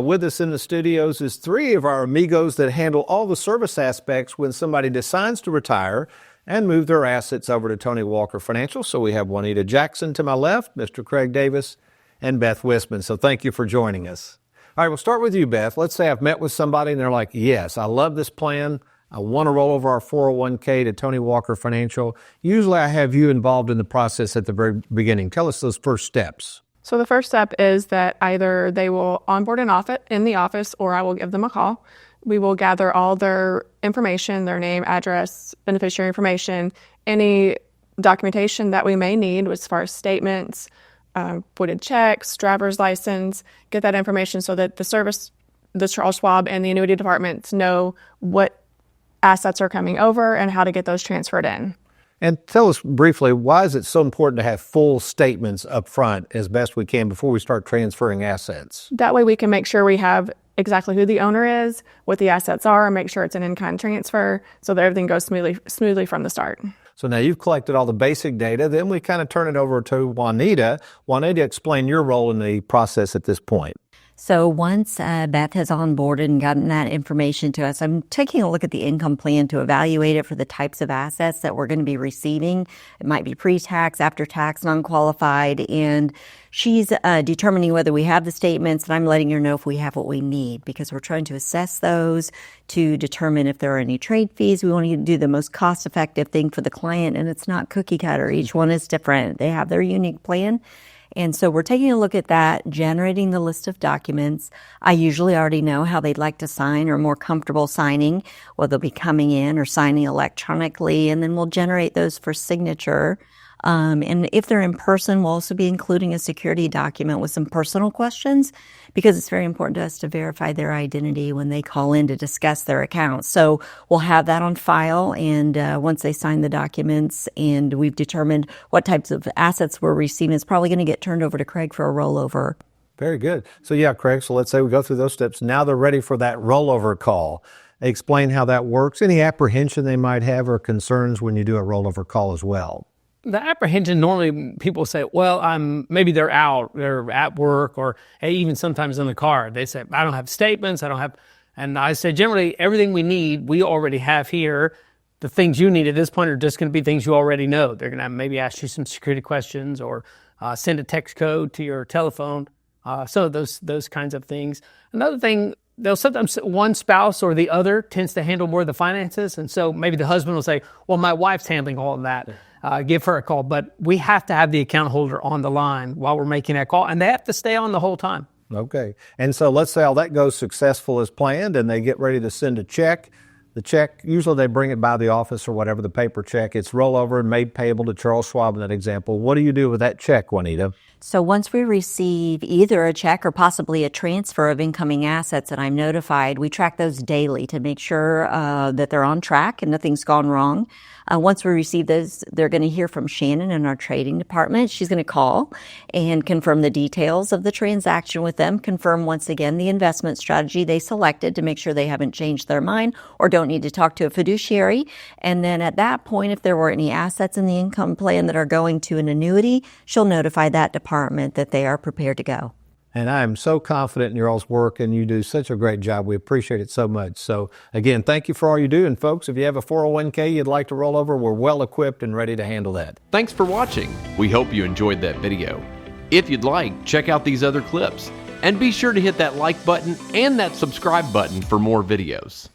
With us in the studios is three of our amigos that handle all the service aspects when somebody decides to retire and move their assets over to Tony Walker Financial. So we have Juanita Jackson to my left, Mr. Craig Davis, and Beth Wisman. So thank you for joining us. All right, we'll start with you, Beth. Let's say I've met with somebody and they're like, yes, I love this plan. I want to roll over our 401k to Tony Walker Financial. Usually I have you involved in the process at the very beginning. Tell us those first steps. So the first step is that either they will onboard in the office or I will give them a call. We will gather all their information, their name, address, beneficiary information, any documentation that we may need as far as statements, voided checks, driver's license, get that information so that the Charles Schwab and the annuity departments know what assets are coming over and how to get those transferred in. And tell us briefly, why is it so important to have full statements up front as best we can before we start transferring assets? That way we can make sure we have exactly who the owner is, what the assets are, and make sure it's an in-kind transfer so that everything goes smoothly from the start. So now you've collected all the basic data. Then we kind of turn it over to Juanita. Juanita, explain your role in the process at this point. So once Beth has onboarded and gotten that information to us, I'm taking a look at the income plan to evaluate it for the types of assets that we're going to be receiving. It might be pre-tax, after-tax, non-qualified, and she's determining whether we have the statements, and I'm letting her know if we have what we need because we're trying to assess those to determine if there are any trade fees. We want to do the most cost-effective thing for the client, and it's not cookie-cutter. Each one is different. They have their unique plan. And so we're taking a look at that, generating the list of documents. I usually already know how they'd like to sign or more comfortable signing, whether they'll be coming in or signing electronically, and then we'll generate those for signature. And if they're in person, we'll also be including a security document with some personal questions because it's very important to us to verify their identity when they call in to discuss their accounts. So we'll have that on file, and once they sign the documents and we've determined what types of assets we're receiving, it's probably going to get turned over to Craig for a rollover. Very good. So yeah, Craig, so let's say we go through those steps. Now they're ready for that rollover call. Explain how that works, any apprehension they might have or concerns when you do a rollover call as well. The apprehension, normally people say, well, maybe they're out, they're at work, or hey, even sometimes in the car. They say, I don't have statements, and I say, generally, everything we need, we already have here. The things you need at this point are just going to be things you already know. They're going to maybe ask you some security questions or send a text code to your telephone. So those kinds of things. Another thing, they'll sometimes, one spouse or the other tends to handle more of the finances, and so maybe the husband will say, well, my wife's handling all of that. Give her a call. But we have to have the account holder on the line while we're making that call, and they have to stay on the whole time. Okay. And so let's say all that goes successful as planned, and they get ready to send a check. The check, usually they bring it by the office or whatever, the paper check. It's rollover and made payable to Charles Schwab in that example. What do you do with that check, Juanita? So once we receive either a check or possibly a transfer of incoming assets and I'm notified, we track those daily to make sure that they're on track and nothing's gone wrong. Once we receive those, they're going to hear from Shannon in our trading department. She's going to call and confirm the details of the transaction with them, confirm once again the investment strategy they selected to make sure they haven't changed their mind or don't need to talk to a fiduciary. And then at that point, if there were any assets in the income plan that are going to an annuity, she'll notify that department that they are prepared to go. And I am so confident in your all's work, and you do such a great job. We appreciate it so much. So, again, thank you for all you do. And, folks, if you have a 401k you'd like to roll over, we're well equipped and ready to handle that. Thanks for watching. We hope you enjoyed that video. If you'd like, check out these other clips. And be sure to hit that like button and that subscribe button for more videos.